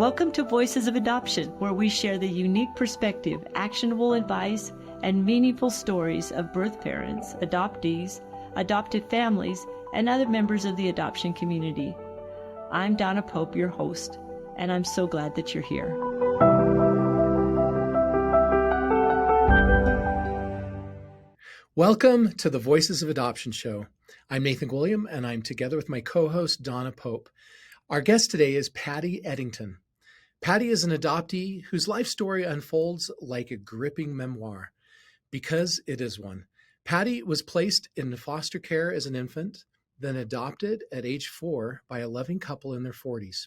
Welcome to Voices of Adoption, where we share the unique perspective, actionable advice, and meaningful stories of birth parents, adoptees, adoptive families, and other members of the adoption community. I'm Donna Pope, your host, and I'm so glad that you're here. Welcome to the Voices of Adoption show. I'm Nathan Gwilliam, and I'm together with my co-host, Donna Pope. Our guest today is Patti Eddington. Patti is an adoptee whose life story unfolds like a gripping memoir, because it is one. Patti was placed in foster care as an infant, then adopted at age 4 by a loving couple in their 40s.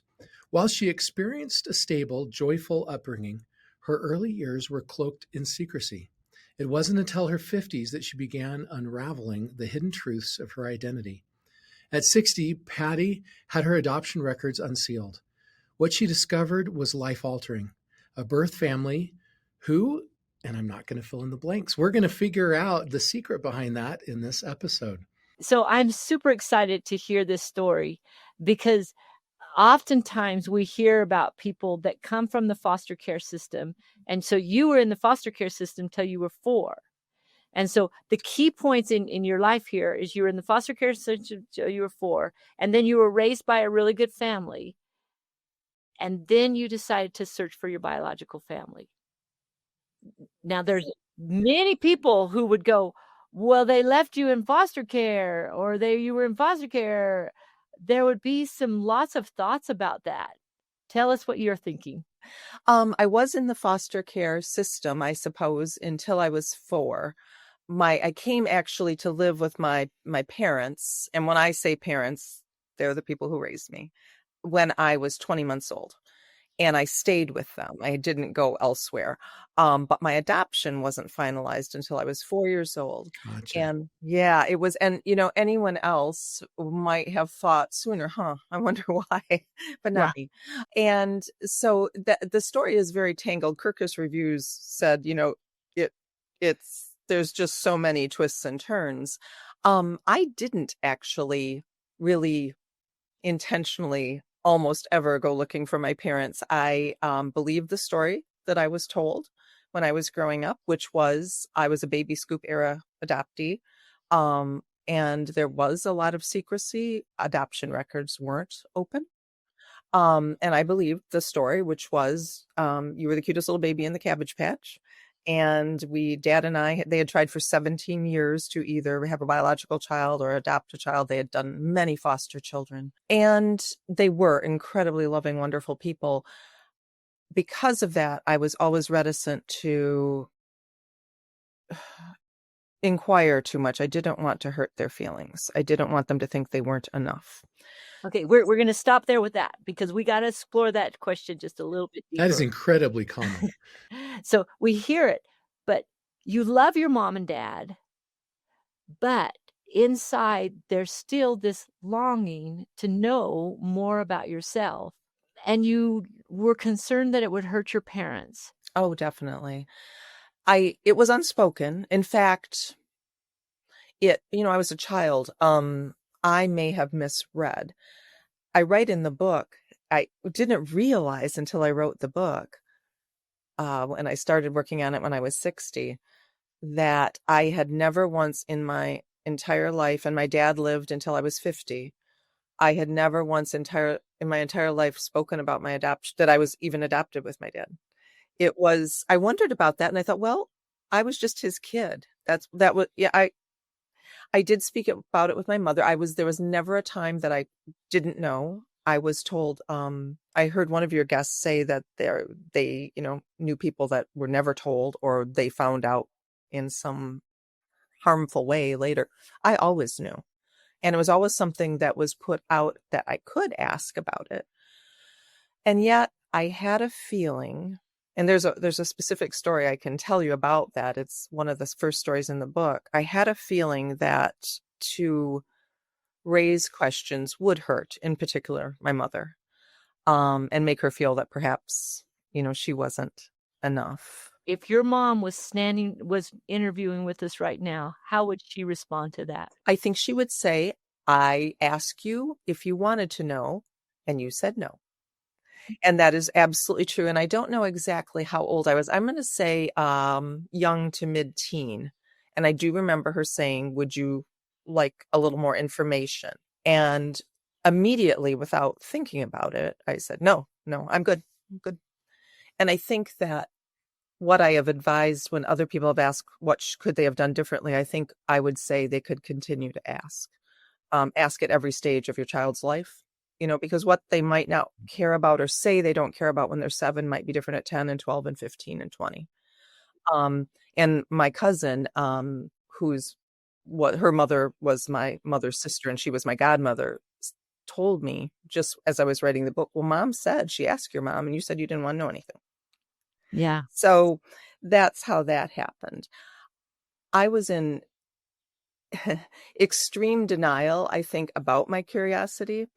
While she experienced a stable, joyful upbringing, her early years were cloaked in secrecy. It wasn't until her 50s that she began unraveling the hidden truths of her identity. At 60, Patti had her adoption records unsealed. What she discovered was life-altering. A birth family who, and I'm not going to fill in the blanks, we're going to figure out the secret behind that in this episode. So I'm super excited to hear this story because oftentimes we hear about people that come from the foster care system. And so you were in the foster care system till you were 4. And so the key points in your life here is you were in the foster care system till you were 4, and then you were raised by a really good family. And then you decided to search for your biological family. Now, there's many people who would go, well, they left you in foster care, or you were in foster care. There would be lots of thoughts about that. Tell us what you're thinking. I was in the foster care system, I suppose, until I was 4. I came actually to live with my parents. And when I say parents, they're the people who raised me, when I was 20 months old. And I stayed with them. I didn't go elsewhere. But my adoption wasn't finalized until I was 4 years old. Gotcha. And yeah, it was. And, anyone else might have thought sooner, I wonder why, but not me. And so the story is very tangled. Kirkus Reviews said, there's just so many twists and turns. I didn't actually really intentionally almost ever go looking for my parents. I believed the story that I was told when I was growing up, which was I was a baby scoop era adoptee. And there was a lot of secrecy. Adoption records weren't open. And I believed the story, which was you were the cutest little baby in the Cabbage Patch. And Dad and I, they had tried for 17 years to either have a biological child or adopt a child. They had done many foster children, and they were incredibly loving, wonderful people. Because of that, I was always reticent to inquire too much. I didn't want to hurt their feelings. I didn't want them to think they weren't enough. Okay, we're going to stop there with that because we got to explore that question just a little bit deeper. That is incredibly common. So we hear it, but you love your mom and dad, but inside there's still this longing to know more about yourself. And you were concerned that it would hurt your parents. Oh, definitely. It was unspoken. In fact, I was a child. I may have misread. I write in the book, I didn't realize until I wrote the book, and I started working on it when I was 60, that I had never once in my entire life, and my dad lived until I was 50, I had never once in my entire life spoken about my adoption, that I was even adopted with my dad. I wondered about that, and I thought, well, I was just his kid. I did speak about it with my mother. There was never a time that I didn't know. I was told, I heard one of your guests say that they knew people that were never told, or they found out in some harmful way later. I always knew. And it was always something that was put out that I could ask about it. And yet I had a feeling, and there's a specific story I can tell you about that. It's one of the first stories in the book. I had a feeling that to raise questions would hurt, in particular, my mother, and make her feel that perhaps, she wasn't enough. If your mom was interviewing with us right now, how would she respond to that? I think she would say, I asked you if you wanted to know, and you said no. And that is absolutely true. And I don't know exactly how old I was. I'm going to say young to mid-teen. And I do remember her saying, would you like a little more information? And immediately, without thinking about it, I said, no, I'm good. I'm good. And I think that what I have advised when other people have asked what could they have done differently, I think I would say they could continue to ask. Ask at every stage of your child's life, because what they might not care about or say they don't care about when they're 7 might be different at 10 and 12 and 15 and 20. And my cousin, who's what her mother was my mother's sister and she was my godmother, told me just as I was writing the book, well, Mom said, she asked your mom and you said you didn't want to know anything. Yeah. So that's how that happened. I was in extreme denial, I think, about my curiosity.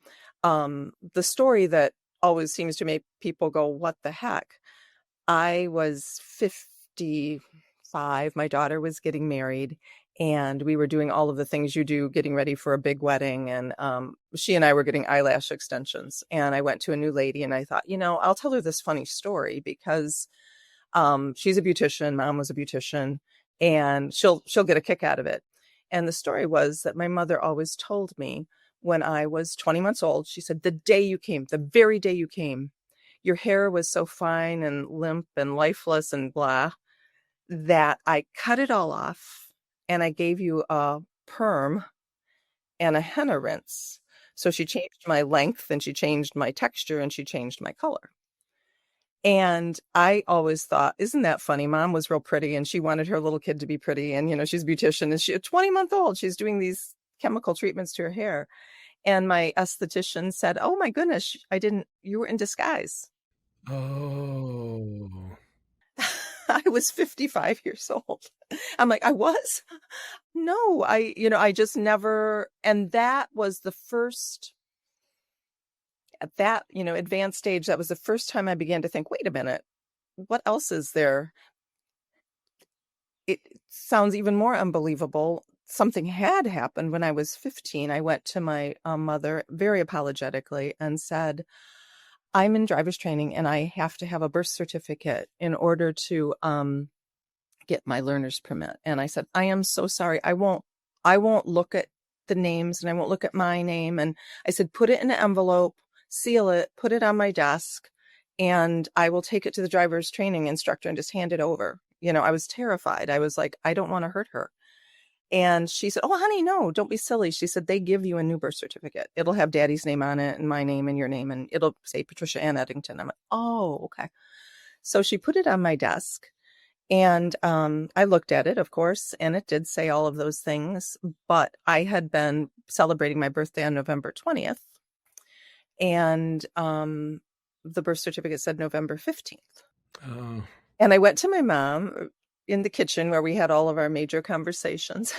The story that always seems to make people go, what the heck? I was 55. My daughter was getting married and we were doing all of the things you do, getting ready for a big wedding. And she and I were getting eyelash extensions. And I went to a new lady and I thought, I'll tell her this funny story because she's a beautician. Mom was a beautician and she'll get a kick out of it. And the story was that my mother always told me when I was 20 months old, she said, the very day you came, your hair was so fine and limp and lifeless and blah, that I cut it all off and I gave you a perm and a henna rinse. So she changed my length and she changed my texture and she changed my color. And I always thought, isn't that funny? Mom was real pretty and she wanted her little kid to be pretty. And, she's a beautician and she's a 20-month-old. She's doing these chemical treatments to her hair. And my esthetician said, oh my goodness, you were in disguise. Oh. I was 55 years old. I'm like, I was? No, I just never. And that was the first, at that, advanced stage, that was the first time I began to think, wait a minute, what else is there? It sounds even more unbelievable. Something had happened when I was 15. I went to my mother very apologetically and said, I'm in driver's training and I have to have a birth certificate in order to get my learner's permit. And I said, I am so sorry. I won't look at the names and I won't look at my name. And I said, put it in an envelope, seal it, put it on my desk, and I will take it to the driver's training instructor and just hand it over. I was terrified. I was like, I don't want to hurt her. And she said, oh, honey, no, don't be silly. She said, they give you a new birth certificate. It'll have daddy's name on it and my name and your name. And it'll say Patricia Ann Eddington. I'm like, oh, okay. So she put it on my desk and I looked at it, of course, and it did say all of those things. But I had been celebrating my birthday on November 20th. And the birth certificate said November 15th. Oh. And I went to my mom in the kitchen where we had all of our major conversations.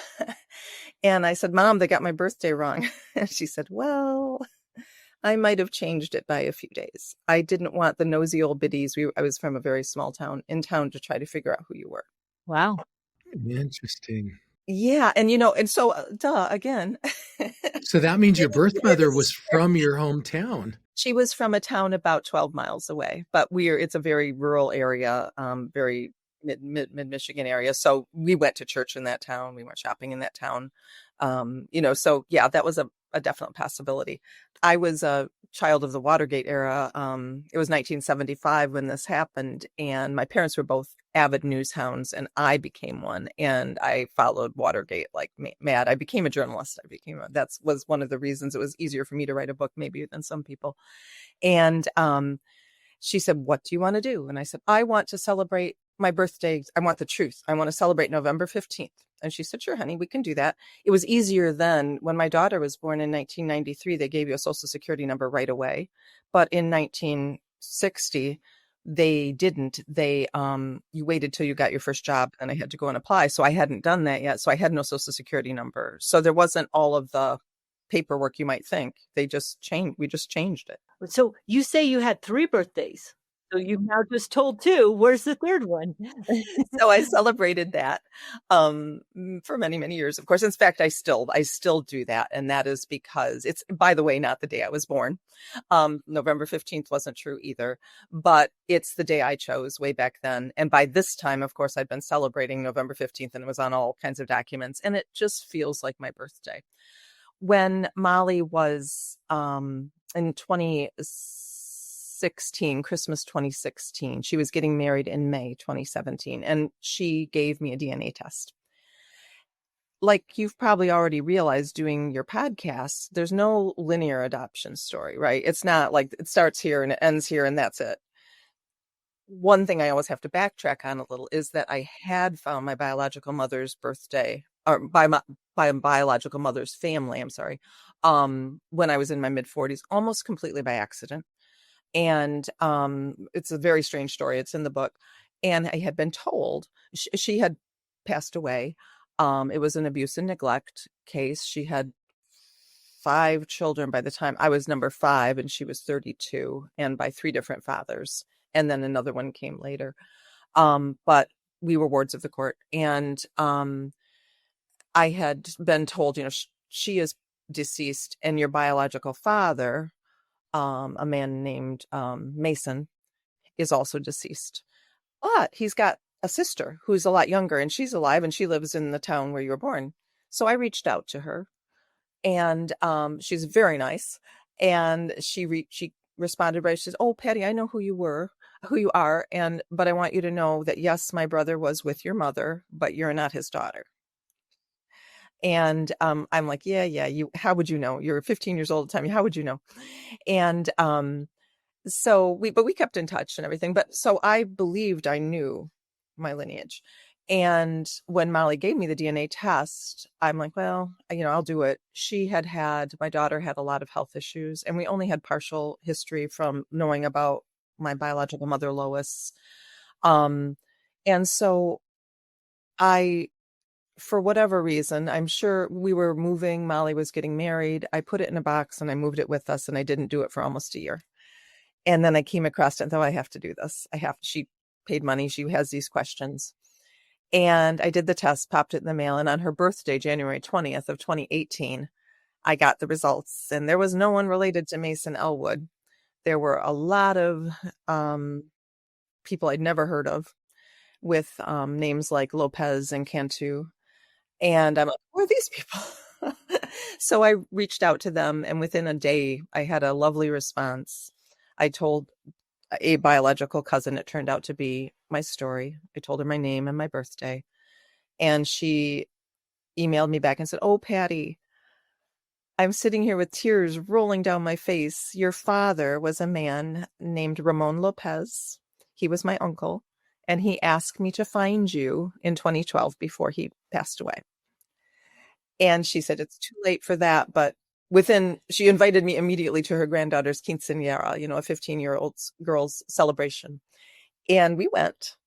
And I said, Mom, they got my birthday wrong. And she said, well, I might have changed it by a few days. I didn't want the nosy old biddies. I was from a very small town in town to try to figure out who you were. Wow. Interesting. Yeah. And, and so, again. So that means your birth mother was from your hometown. She was from a town about 12 miles away, but it's a very rural area, very mid-Michigan area. So we went to church in that town. We went shopping in that town. So yeah, that was a definite possibility. I was a child of the Watergate era. It was 1975 when this happened, and my parents were both avid news hounds, and I became one, and I followed Watergate like mad. I became a journalist. That was one of the reasons it was easier for me to write a book maybe than some people. And she said, what do you want to do? And I said, I want to celebrate my birthday. I want the truth. I want to celebrate November 15th. And she said, sure, honey, we can do that. It was easier then. When my daughter was born in 1993, they gave you a social security number right away. But in 1960, they didn't. You waited till you got your first job and I had to go and apply. So I hadn't done that yet. So I had no social security number. So there wasn't all of the paperwork you might think. We just changed it. So you say you had 3 birthdays. So you've now just told 2. Where's the 3rd one? So I celebrated that for many, many years. Of course, in fact, I still do that, and that is because it's, by the way, not the day I was born. November 15th wasn't true either, but it's the day I chose way back then. And by this time, of course, I'd been celebrating November 15th, and it was on all kinds of documents, and it just feels like my birthday. When Molly was in 2016, Christmas 2016, she was getting married in May 2017, and she gave me a DNA test. Like you've probably already realized doing your podcast, there's no linear adoption story, right? It's not like it starts here and it ends here and that's it. One thing I always have to backtrack on a little is that I had found my biological mother's birthday, or by biological mother's family, I'm sorry, when I was in my mid-40s, almost completely by accident. And it's a very strange story. It's in the book. And I had been told she had passed away. It was an abuse and neglect case. She had 5 children by the time I was number 5, and she was 32, and by 3 different fathers. And then another one came later. But we were wards of the court. And I had been told, she is deceased, and your biological father, a man named Mason, is also deceased. But he's got a sister who's a lot younger, and she's alive, and she lives in the town where you were born. So I reached out to her, and she's very nice. And she responded right. She says, "Oh, Patti, I know who you are, but I want you to know that yes, my brother was with your mother, but you're not his daughter." And I'm like, yeah, how would you know? You're 15 years old at the time. How would you know? And so we kept in touch and everything. But so I believed I knew my lineage. And when Molly gave me the DNA test, I'm like, well, I'll do it. My daughter had a lot of health issues, and we only had partial history from knowing about my biological mother, Lois. And so for whatever reason, I'm sure we were moving, Molly was getting married. I put it in a box and I moved it with us, and I didn't do it for almost a year. And then I came across it and thought, I have to do this. She paid money. She has these questions. And I did the test, popped it in the mail. And on her birthday, January 20th of 2018, I got the results. And there was no one related to Mason Elwood. There were a lot of people I'd never heard of with names like Lopez and Cantu. And I'm like, who are these people? So I reached out to them, and within a day, I had a lovely response. I told a biological cousin, it turned out to be my story. I told her my name and my birthday, and she emailed me back and said, "Oh, Patti, I'm sitting here with tears rolling down my face. Your father was a man named Ramon Lopez. He was my uncle, and he asked me to find you in 2012 before he passed away." And she said, "It's too late for that." But she invited me immediately to her granddaughter's quinceañera, a 15-year-old girl's celebration. And we went,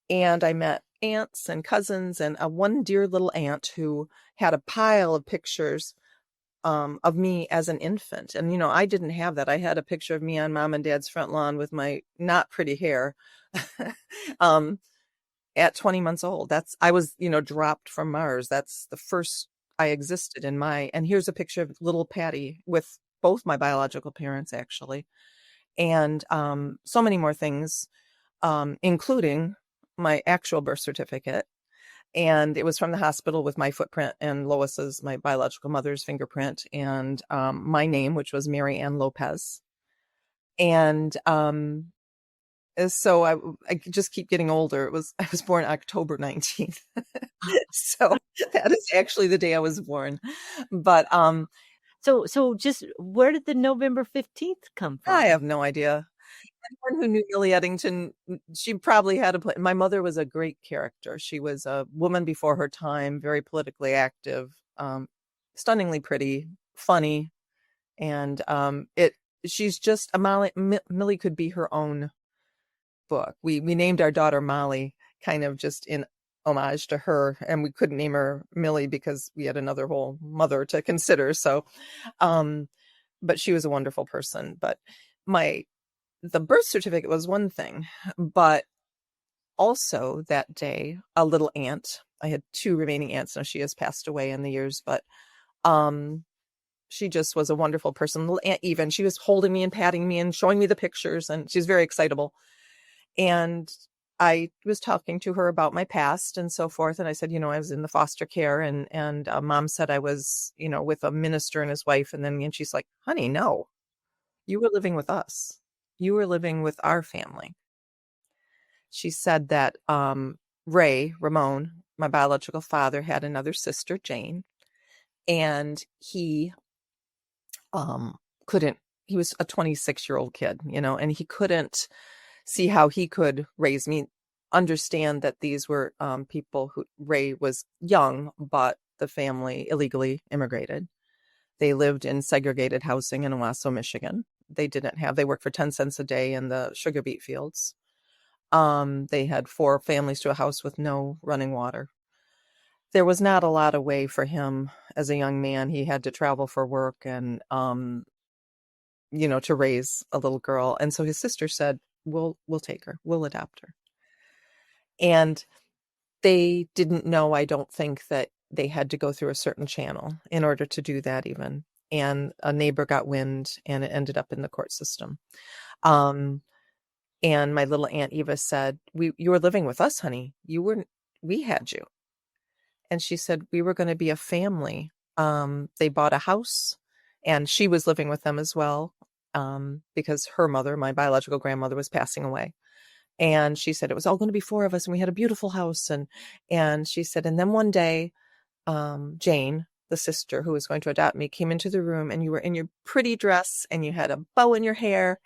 and I met aunts and cousins, and one dear little aunt who had a pile of pictures of me as an infant. And, I didn't have that. I had a picture of me on mom and dad's front lawn with my not pretty hair at 20 months old. I was, dropped from Mars. That's the first I existed and here's a picture of little Patti with both my biological parents, actually. And so many more things, including my actual birth certificate. And it was from the hospital with my footprint and Lois's, my biological mother's, fingerprint, and my name, which was Mary Ann Lopez. And so I just keep getting older. I was born October 19th. So that is actually the day I was born. But So just where did the November 15th come from? I have no idea. Anyone who knew Millie Eddington, she probably had a play. My mother was a great character. She was a woman before her time, very politically active, stunningly pretty, funny, and she's just Millie could be her own book. We named our daughter Molly kind of just in homage to her, and we couldn't name her Millie because we had another whole mother to consider. So, but she was a wonderful person. But the birth certificate was one thing, but also that day, a little aunt, I had 2 remaining aunts. Now she has passed away in the years, but she just was a wonderful person. Little Aunt Eva, she was holding me and patting me and showing me the pictures, and she's very excitable. And I was talking to her about my past and so forth. And I said, I was in the foster care, and Mom said I was, with a minister and his wife. And she's like, honey, no, you were living with us. You were living with our family. She said that Ramon, my biological father, had another sister, Jane, and he couldn't, he was a 26-year-old kid, and he couldn't see how he could raise me, understand that these were people who, Ray was young, but the family illegally immigrated. They lived in segregated housing in Owasso, Michigan. They worked for 10 cents a day in the sugar beet fields. They had 4 families to a house with no running water. There was not a lot of way for him as a young man. He had to travel for work and, to raise a little girl. And so his sister said, we'll take her. We'll adopt her. And they didn't know, I don't think, that they had to go through a certain channel in order to do that even. And a neighbor got wind, and it ended up in the court system. And my little Aunt Eva said, you were living with us, honey. We had you. And she said, we were going to be a family. They bought a house, and she was living with them as well, because her mother, my biological grandmother, was passing away. And she said it was all going to be 4 of us, and we had a beautiful house. And she said, and then one day, Jane, the sister who was going to adopt me, came into the room, and you were in your pretty dress, and you had a bow in your hair.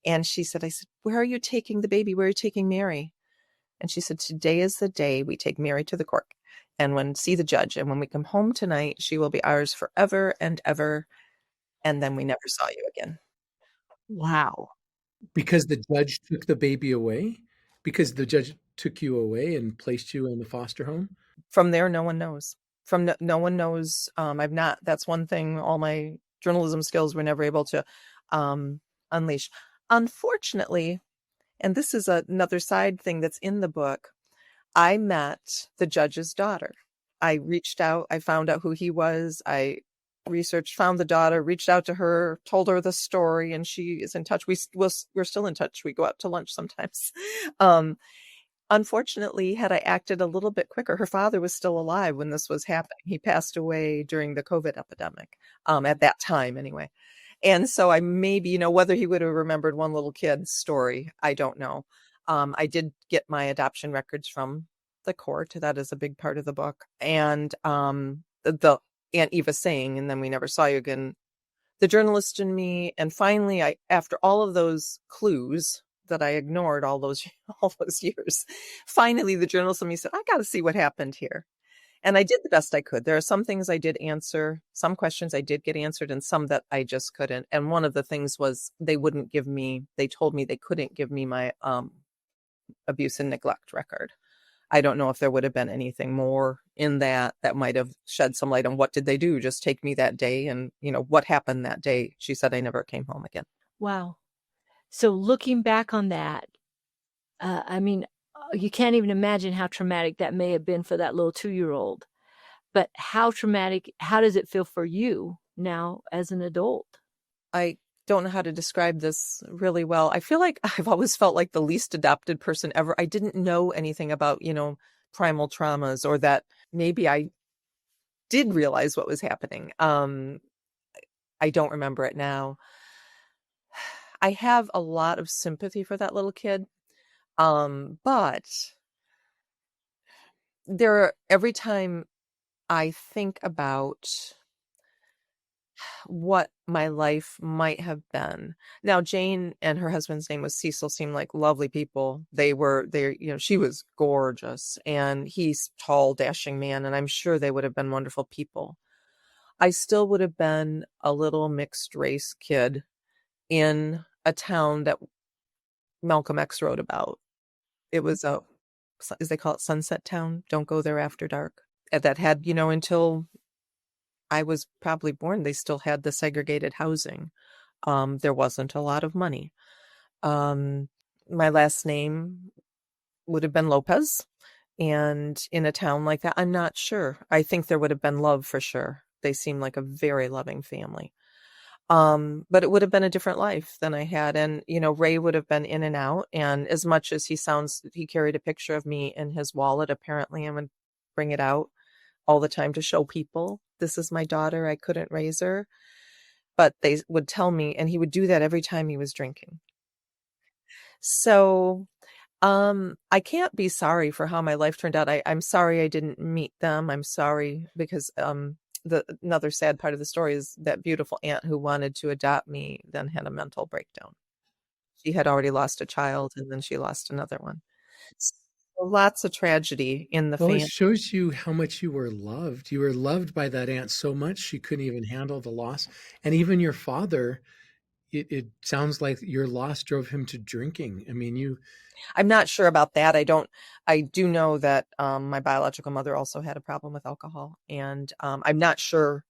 And she said, I said, where are you taking the baby? Where are you taking Mary? And she said, today is the day we take Mary to the court and see the judge. And when we come home tonight, she will be ours forever and ever. And then we never saw you again. Wow. Because the judge took the baby away? Because the judge took you away and placed you in the foster home? From there, no one knows. No one knows. That's one thing all my journalism skills were never able to unleash. Unfortunately, and this is another side thing that's in the book, I met the judge's daughter. I reached out, I found out who he was. I researched, found the daughter, reached out to her, told her the story, and she is in touch. We're still in touch. We go out to lunch sometimes. Unfortunately, had I acted a little bit quicker, her father was still alive when this was happening. He passed away during the COVID epidemic, at that time anyway. And so I maybe, whether he would have remembered one little kid's story, I don't know. I did get my adoption records from the court. That is a big part of the book. And the Aunt Eva saying, and then we never saw you again, the journalist in me. And finally, after all of those clues that I ignored all those years, finally the journalist in me said, I got to see what happened here. And I did the best I could. There are some things I did answer, some questions I did get answered, and some that I just couldn't. And one of the things was they told me they couldn't give me my abuse and neglect record. I don't know if there would have been anything more in that might have shed some light on what did they do, just take me that day, and what happened that day. She said I never came home again. Wow. So looking back on that, you can't even imagine how traumatic that may have been for that little 2-year-old. But how does it feel for you now as an adult? I don't know how to describe this really well. I feel like I've always felt like the least adopted person ever. I didn't know anything about, primal traumas, or that maybe I did realize what was happening. I don't remember it now. I have a lot of sympathy for that little kid. But every time I think about what my life might have been. Now, Jane and her husband's name was Cecil seemed like lovely people. She was gorgeous, and he's tall, dashing man, and I'm sure they would have been wonderful people. I still would have been a little mixed race kid in a town that Malcolm X wrote about. It was as they call it, Sunset Town. Don't go there after dark. That had, until I was probably born, they still had the segregated housing. There wasn't a lot of money. My last name would have been Lopez. And in a town like that, I'm not sure. I think there would have been love for sure. They seem like a very loving family. But it would have been a different life than I had. And, Ray would have been in and out. And as much as he carried a picture of me in his wallet, apparently, and would bring it out all the time to show people, this is my daughter. I couldn't raise her. But they would tell me, and he would do that every time he was drinking. So, I can't be sorry for how my life turned out. I'm sorry I didn't meet them. I'm sorry because, another sad part of the story is that beautiful aunt who wanted to adopt me then had a mental breakdown. She had already lost a child and then she lost another one. So lots of tragedy in the Well, it family. shows you how much you were loved. You were loved by that aunt so much she couldn't even handle the loss. And even your father, it sounds like your loss drove him to drinking. I mean, I'm not sure about that. I do know that my biological mother also had a problem with alcohol, and I'm not sure.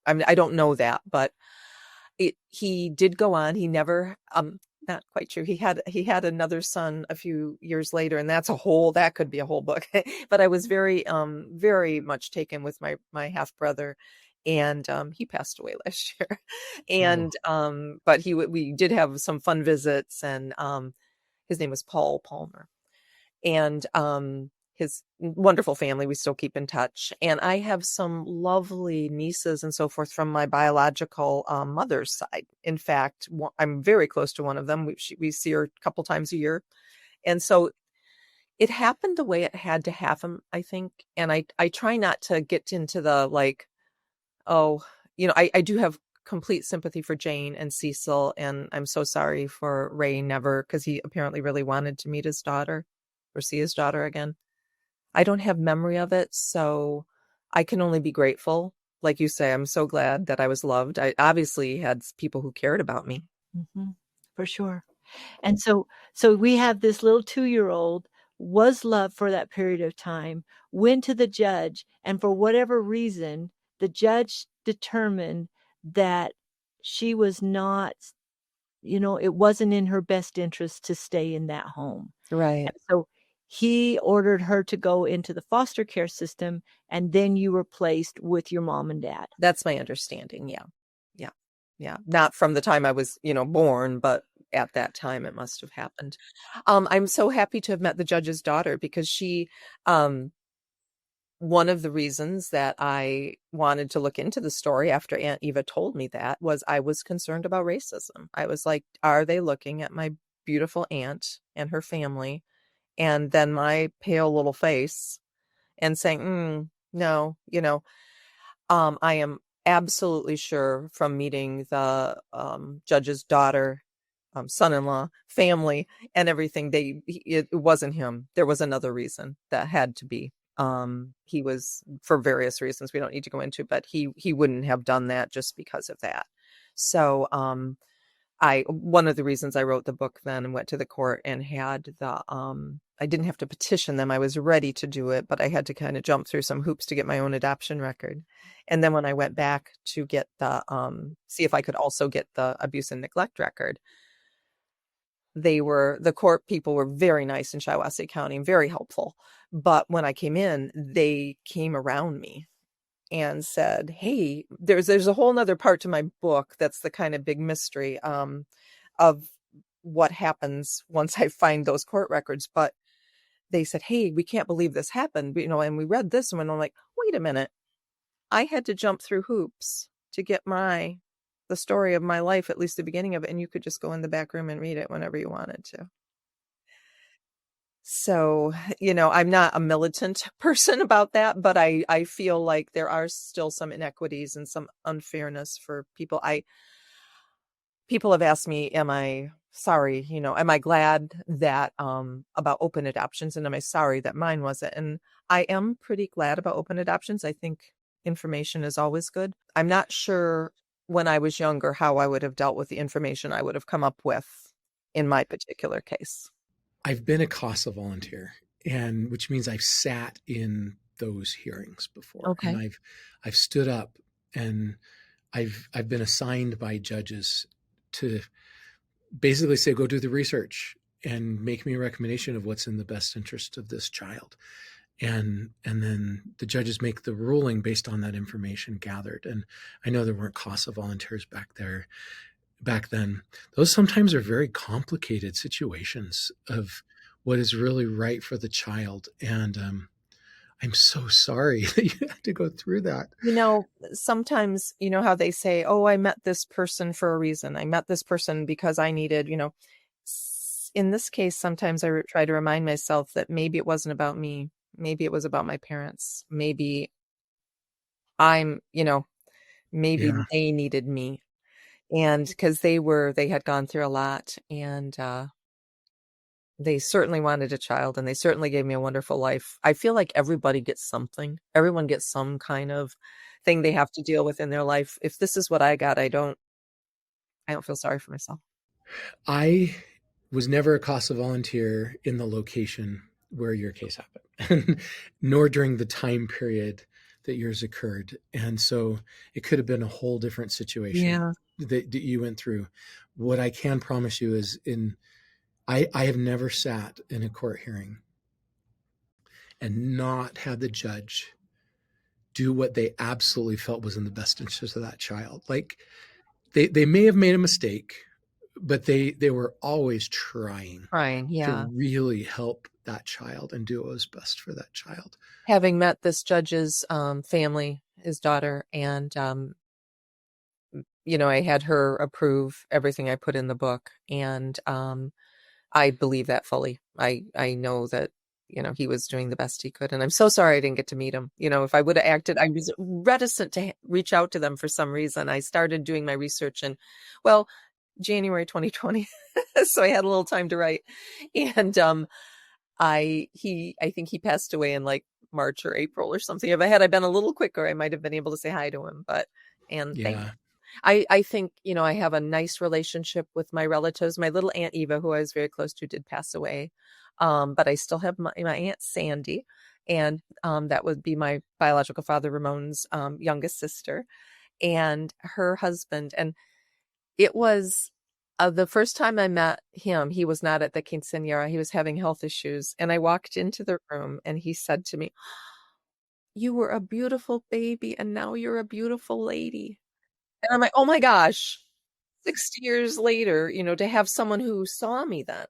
I don't know that, but he did go on. He never, not quite true. He had another son a few years later, and that could be a whole book. But I was very much taken with my half brother, and he passed away last year. oh, And but we did have some fun visits, and his name was Paul Palmer, and his wonderful family. We still keep in touch. And I have some lovely nieces and so forth from my biological mother's side. In fact, I'm very close to one of them. We see her a couple times a year. And so it happened the way it had to happen, I think. And I try not to get into the I do have complete sympathy for Jane and Cecil. And I'm so sorry for Ray never, because he apparently really wanted to meet his daughter or see his daughter again. I don't have memory of it, so I can only be grateful. Like you say, I'm so glad that I was loved. I obviously had people who cared about me. For sure. And so we have this little 2-year-old was loved for that period of time, went to the judge, and for whatever reason, the judge determined that she was not, it wasn't in her best interest to stay in that home. Right. And so he ordered her to go into the foster care system, and then you were placed with your mom and dad. That's my understanding. Yeah. Yeah. Yeah. Not from the time I was, born, but at that time it must have happened. I'm so happy to have met the judge's daughter because she, one of the reasons that I wanted to look into the story after Aunt Eva told me that was I was concerned about racism. I was like, are they looking at my beautiful aunt and her family and then my pale little face and saying, no, I am absolutely sure from meeting the judge's daughter, son-in-law, family, and everything, it wasn't him. There was another reason that had to be. He was, for various reasons we don't need to go into, but he wouldn't have done that just because of that. So one of the reasons I wrote the book then and went to the court and had I didn't have to petition them. I was ready to do it, but I had to kind of jump through some hoops to get my own adoption record. And then when I went back to get see if I could also get the abuse and neglect record, the court people were very nice in Shiawassee County and very helpful. But when I came in, they came around me and said, hey, there's a whole nother part to my book that's the kind of big mystery of what happens once I find those court records. But they said, hey, we can't believe this happened, and we read this and I'm like, wait a minute. I had to jump through hoops to get the story of my life, at least the beginning of it, and you could just go in the back room and read it whenever you wanted to. So, I'm not a militant person about that, but I feel like there are still some inequities and some unfairness for people. People have asked me, am I sorry, am I glad that about open adoptions, and am I sorry that mine wasn't? And I am pretty glad about open adoptions. I think information is always good. I'm not sure when I was younger how I would have dealt with the information I would have come up with in my particular case. I've been a CASA volunteer, and which means I've sat in those hearings before. Okay. And I've stood up, and I've been assigned by judges to basically say, go do the research and make me a recommendation of what's in the best interest of this child. And then the judges make the ruling based on that information gathered. And I know there weren't CASA volunteers back then. Those sometimes are very complicated situations of what is really right for the child. And I'm so sorry that you had to go through that. Sometimes, how they say, oh, I met this person for a reason. I met this person because I needed, in this case, sometimes I try to remind myself that maybe it wasn't about me. Maybe it was about my parents. Maybe maybe Yeah. they needed me. And because they had gone through a lot, and they certainly wanted a child, and they certainly gave me a wonderful life. I feel like everybody gets something. Everyone gets some kind of thing they have to deal with in their life. If this is what I got, I don't feel sorry for myself. I was never a CASA volunteer in the location where your case happened, nor during the time period that yours occurred. And so it could have been a whole different situation that you went through. What I can promise you is I have never sat in a court hearing and not had the judge do what they absolutely felt was in the best interest of that child. Like they may have made a mistake, but they were always trying to really help that child and do what was best for that child. Having met this judge's family, his daughter, and I had her approve everything I put in the book, and I believe that fully. I know that he was doing the best he could, and I'm so sorry I didn't get to meet him. If I would have acted, I was reticent to reach out to them for some reason. I started doing my research in, January 2020, so I had a little time to write, and I think he passed away in like March or April or something. If I been a little quicker, I might have been able to say hi to him. I think, I have a nice relationship with my relatives. My little Aunt Eva, who I was very close to, did pass away. But I still have my Aunt Sandy, and that would be my biological father, Ramon's youngest sister, and her husband. And it was the first time I met him, he was not at the quinceañera. He was having health issues. And I walked into the room and he said to me, "You were a beautiful baby and now you're a beautiful lady." And I'm like, oh my gosh, 60 years later, to have someone who saw me then,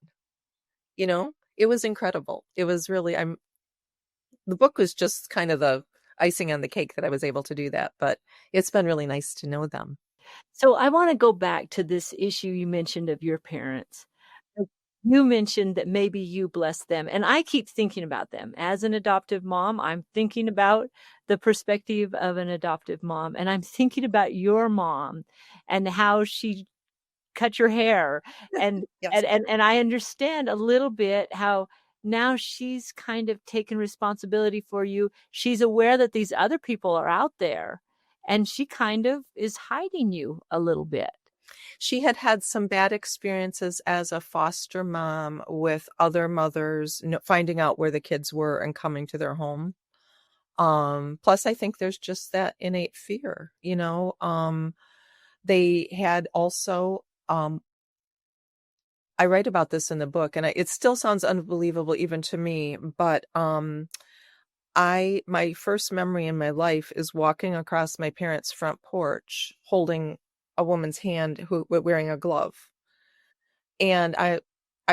it was incredible. It was really, the book was just kind of the icing on the cake that I was able to do that, but it's been really nice to know them. So I want to go back to this issue you mentioned of your parents. You mentioned that maybe you blessed them. And I keep thinking about them. As an adoptive mom, I'm thinking about the perspective of an adoptive mom. And I'm thinking about your mom and how she cut your hair. And, Yes. and I understand a little bit how now she's kind of taken responsibility for you. She's aware that these other people are out there. And she kind of is hiding you a little bit. She had some bad experiences as a foster mom with other mothers, finding out where the kids were and coming to their home. Plus, I think there's just that innate fear, they had also, I write about this in the book, and it still sounds unbelievable even to me, but my first memory in my life is walking across my parents' front porch holding a woman's hand who wearing a glove. And I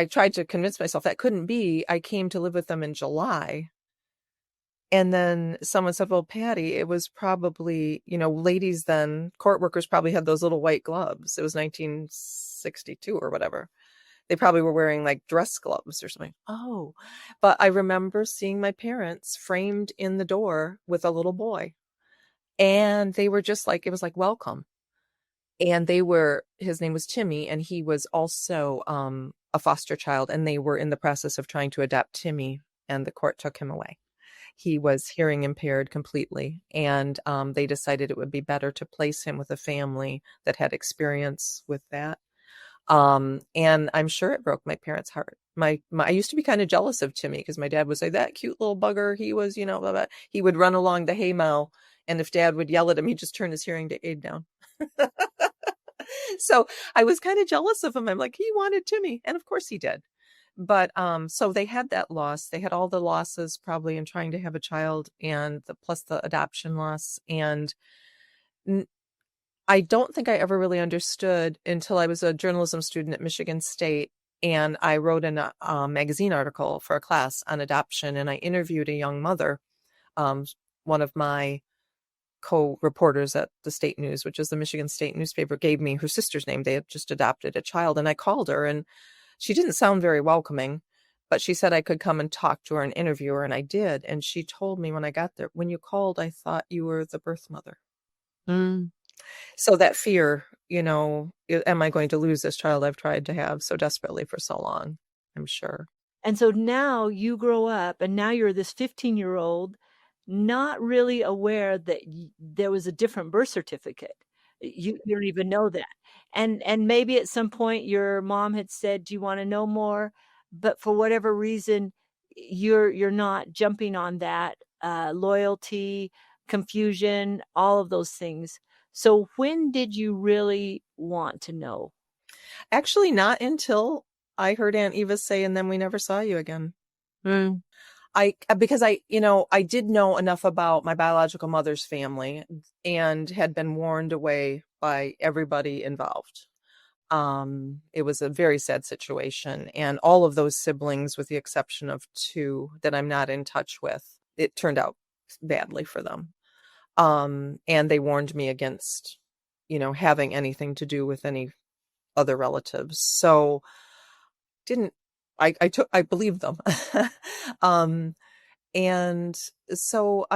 tried to convince myself that couldn't be. I came to live with them in July. And then someone said, well, Patti, it was probably, ladies then, court workers probably had those little white gloves. It was 1962 or whatever. They probably were wearing like dress gloves or something. Oh, but I remember seeing my parents framed in the door with a little boy. And they were just like, it was like, welcome. And his name was Timmy, and he was also a foster child. And they were in the process of trying to adopt Timmy, and the court took him away. He was hearing impaired completely. And they decided it would be better to place him with a family that had experience with that. And I'm sure it broke my parents' heart. I used to be kind of jealous of Timmy because my dad would say, that cute little bugger. He was, blah, blah. He would run along the haymow, and if Dad would yell at him, he'd just turn his hearing aid down. So I was kind of jealous of him. I'm like, he wanted Timmy. And of course he did. But so they had that loss. They had all the losses probably in trying to have a child, and plus the adoption loss. And I don't think I ever really understood until I was a journalism student at Michigan State, and I wrote a magazine article for a class on adoption, and I interviewed a young mother. One of my co-reporters at the State News, which is the Michigan State newspaper, gave me her sister's name. They had just adopted a child, and I called her, and she didn't sound very welcoming, but she said I could come and talk to her and interview her, and I did. And she told me when I got there, when you called, I thought you were the birth mother. Mm. So that fear, am I going to lose this child I've tried to have so desperately for so long? I'm sure. And so now you grow up, and now you're this 15-year-old, not really aware that there was a different birth certificate. You don't even know that. And maybe at some point your mom had said, do you want to know more? But for whatever reason, you're not jumping on that loyalty, confusion, all of those things. So when did you really want to know? Actually, not until I heard Aunt Eva say, and then we never saw you again. Mm. Because I did know enough about my biological mother's family and had been warned away by everybody involved. It was a very sad situation, and all of those siblings, with the exception of 2 that I'm not in touch with, it turned out badly for them. And they warned me against, having anything to do with any other relatives. So I believed them. And so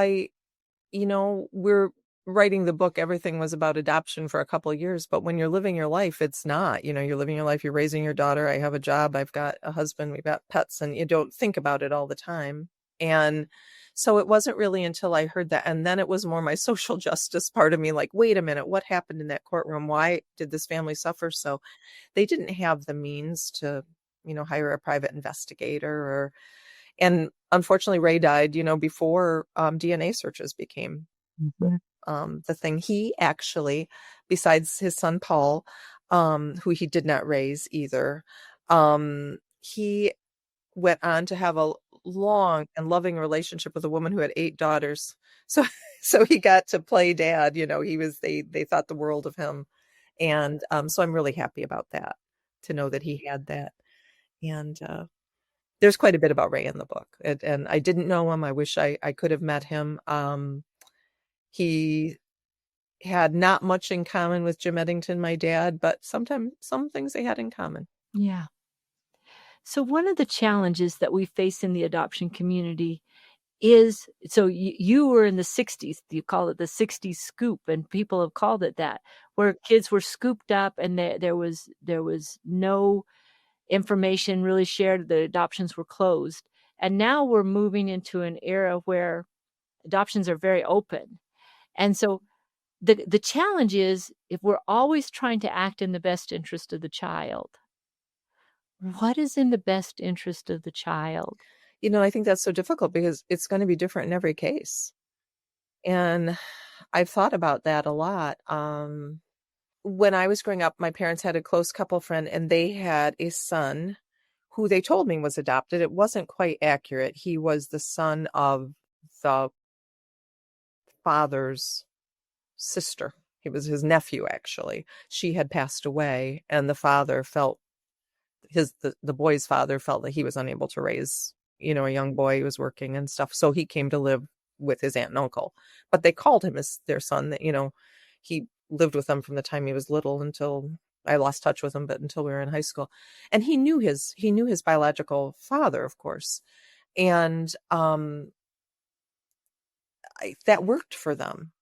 we're writing the book. Everything was about adoption for a couple of years, but when you're living your life, it's not, you're living your life, you're raising your daughter. I have a job, I've got a husband, we've got pets, and you don't think about it all the time. And so it wasn't really until I heard that. And then it was more my social justice part of me, like, wait a minute, what happened in that courtroom? Why did this family suffer? So they didn't have the means to, hire a private investigator, and unfortunately Ray died, before DNA searches became the thing. He actually, besides his son Paul, who he did not raise either, he went on to have a long and loving relationship with a woman who had 8 daughters. So he got to play dad. They thought the world of him, and so I'm really happy about that, to know that he had that. And there's quite a bit about Ray in the book, and I didn't know him. I wish I could have met him. He had not much in common with Jim Eddington, my dad, but sometimes some things they had in common. Yeah. So one of the challenges that we face in the adoption community is, so you were in the 60s, you call it the 60s scoop, and people have called it that, where kids were scooped up and there was no information really shared, the adoptions were closed. And now we're moving into an era where adoptions are very open. And so the challenge is, if we're always trying to act in the best interest of the child, what is in the best interest of the child? I think that's so difficult because it's going to be different in every case. And I've thought about that a lot. When I was growing up, my parents had a close couple friend, and they had a son who they told me was adopted. It wasn't quite accurate. He was the son of the father's sister. He was his nephew, actually. She had passed away, and the father felt the boy's father felt that he was unable to raise, a young boy. He was working and stuff. So he came to live with his aunt and uncle, but they called him as their son. That, he lived with them from the time he was little until I lost touch with him, but until we were in high school. And he knew his biological father, of course. And that worked for them.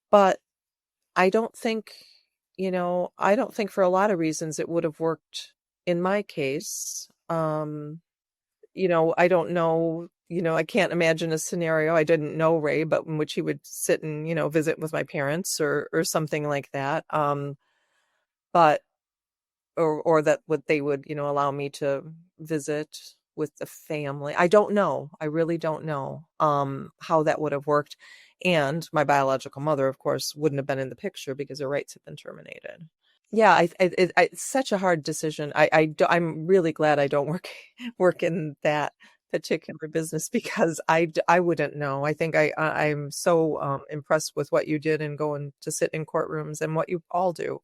But I don't think for a lot of reasons it would have worked in my case. I don't know, I can't imagine a scenario. I didn't know Ray, but in which he would sit and, visit with my parents or something like that. But, or that they would, allow me to visit. with the family. I don't know. I really don't know how that would have worked. And my biological mother, of course, wouldn't have been in the picture because her rights have been terminated. Yeah, it's such a hard decision. I'm really glad I don't work in that particular business because I wouldn't know. I think I'm so impressed with what you did and going to sit in courtrooms and what you all do.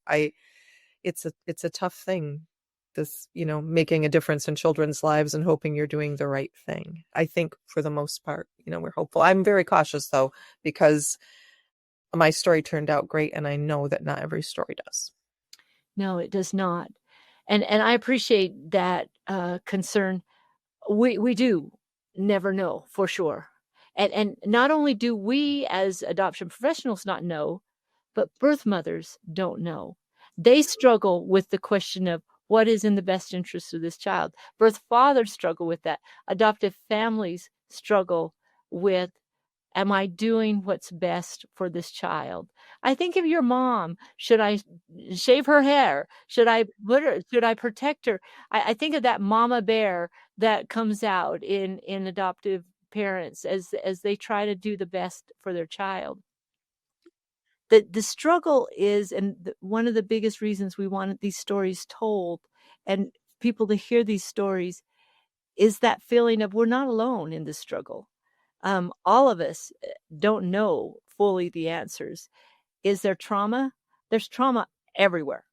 It's a tough thing, this, making a difference in children's lives and hoping you're doing the right thing. I think for the most part, we're hopeful. I'm very cautious though, because my story turned out great and I know that not every story does. No, it does not. And I appreciate that concern. We do never know for sure. And not only do we as adoption professionals not know, but birth mothers don't know. They struggle with the question of what is in the best interest of this child. Birth fathers struggle with that. Adoptive families struggle with, am I doing what's best for this child? I think of your mom. Should I shave her hair? Should I protect her? I think of that mama bear that comes out in adoptive parents as they try to do the best for their child. The struggle is, and one of the biggest reasons we wanted these stories told and people to hear these stories, is that feeling of we're not alone in this struggle. All of us don't know fully the answers. Is there trauma? There's trauma everywhere.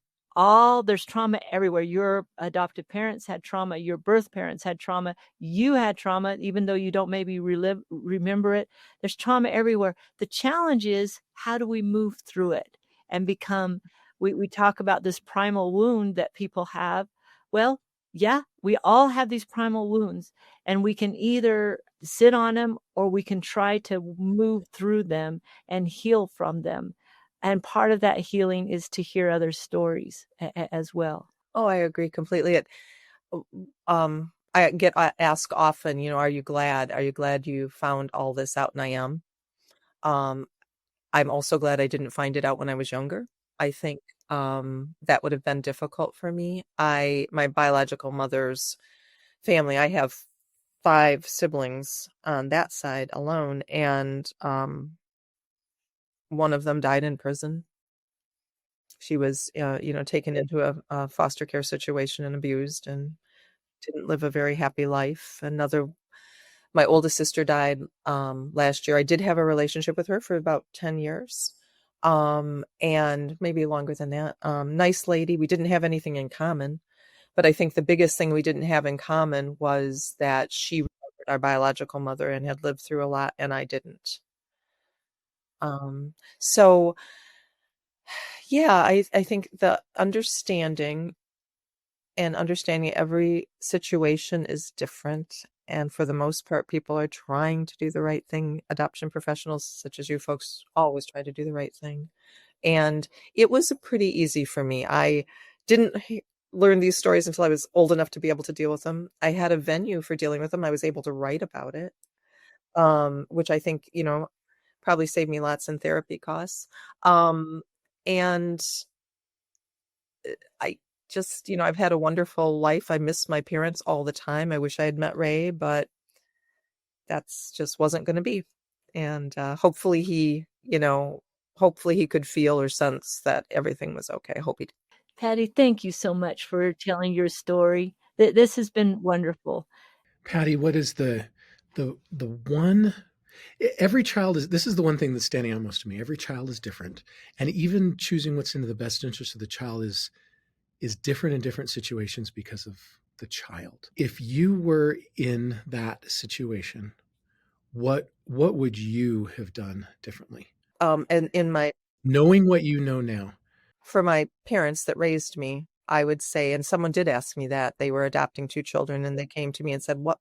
There's trauma everywhere. Your adoptive parents had trauma. Your birth parents had trauma. You had trauma, even though you don't maybe remember it. There's trauma everywhere. The challenge is, how do we move through it and become, we talk about this primal wound that people have. Well, yeah, we all have these primal wounds, and we can either sit on them or we can try to move through them and heal from them. And part of that healing is to hear other stories as well. Oh, I agree completely. I get asked often, are you glad? Are you glad you found all this out? And I am. I'm also glad I didn't find it out when I was younger. I think that would have been difficult for me. My biological mother's family, I have 5 siblings on that side alone, and one of them died in prison. She was, taken into a foster care situation and abused and didn't live a very happy life. My oldest sister died last year. I did have a relationship with her for about 10 years, and maybe longer than that. Nice lady. We didn't have anything in common, but I think the biggest thing we didn't have in common was that she remembered our biological mother and had lived through a lot, and I didn't. So yeah, I think the understanding every situation is different. And for the most part, people are trying to do the right thing. Adoption professionals such as you folks always try to do the right thing. And it was pretty easy for me. I didn't learn these stories until I was old enough to be able to deal with them. I had a venue for dealing with them. I was able to write about it, which I think, probably saved me lots in therapy costs. And I just, I've had a wonderful life. I miss my parents all the time. I wish I had met Ray, but that's just wasn't going to be. And hopefully he could feel or sense that everything was okay. I hope he did. Patti, thank you so much for telling your story. This has been wonderful. Patti, what is the one? Every child is. This is the one thing that's standing out most to me. Every child is different, and even choosing what's in the best interest of the child is different in different situations because of the child. If you were in that situation, what would you have done differently? And knowing what you know now. For my parents that raised me, I would say, and someone did ask me that, they were adopting 2 children and they came to me and said, what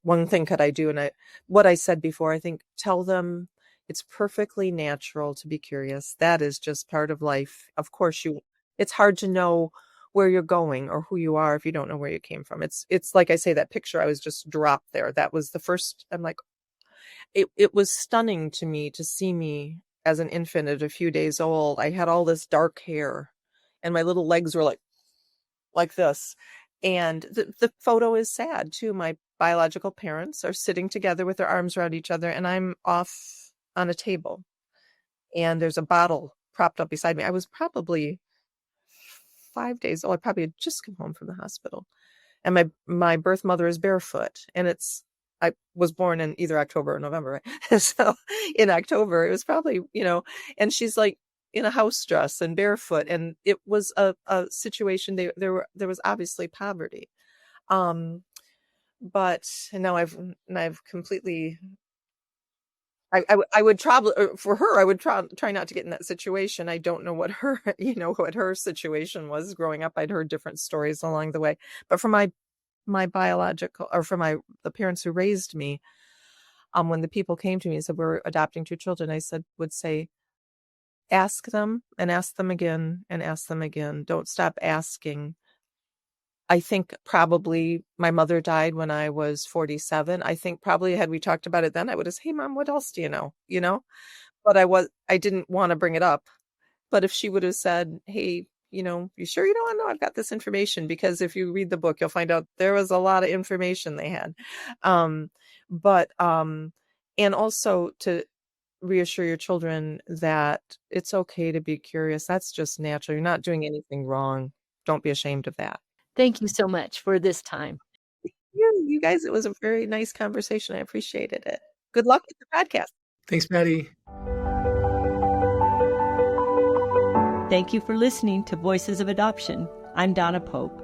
one thing could I do? And what I said before, I think, tell them it's perfectly natural to be curious. That is just part of life. Of course, it's hard to know where you're going or who you are if you don't know where you came from. It's like I say, that picture I was just dropped there. That was the first, I'm like, it was stunning to me to see me as an infant at a few days old. I had all this dark hair and my little legs were like this. And the photo is sad too. My biological parents are sitting together with their arms around each other, and I'm off on a table. And there's a bottle propped up beside me. I was probably 5 days old. I probably had just come home from the hospital. And my birth mother is barefoot. And I was born in either October or November, right? So in October, it was probably, and she's like in a house dress and barefoot. And it was a situation, there was obviously poverty. But now I've completely, I would travel for her. I would try not to get in that situation. I don't know what her situation was growing up. I'd heard different stories along the way, but for my biological, or for the parents who raised me, when the people came to me and said, we're adopting 2 children, I would say, ask them and ask them again and ask them again. Don't stop asking. I think probably my mother died when I was 47. I think probably had we talked about it then, I would have said, hey Mom, what else do you know? But I didn't want to bring it up. But if she would have said, hey, you sure you don't want to know? I've got this information, because if you read the book, you'll find out there was a lot of information they had. And also to reassure your children that it's okay to be curious. That's just natural. You're not doing anything wrong. Don't be ashamed of that. Thank you so much for this time. You guys, it was a very nice conversation. I appreciated it. Good luck with the podcast. Thanks, Patti. Thank you for listening to Voices of Adoption. I'm Donna Pope.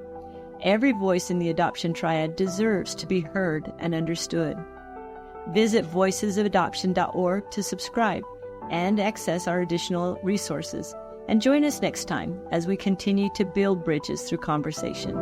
Every voice in the adoption triad deserves to be heard and understood. Visit voicesofadoption.org to subscribe and access our additional resources. And join us next time as we continue to build bridges through conversation.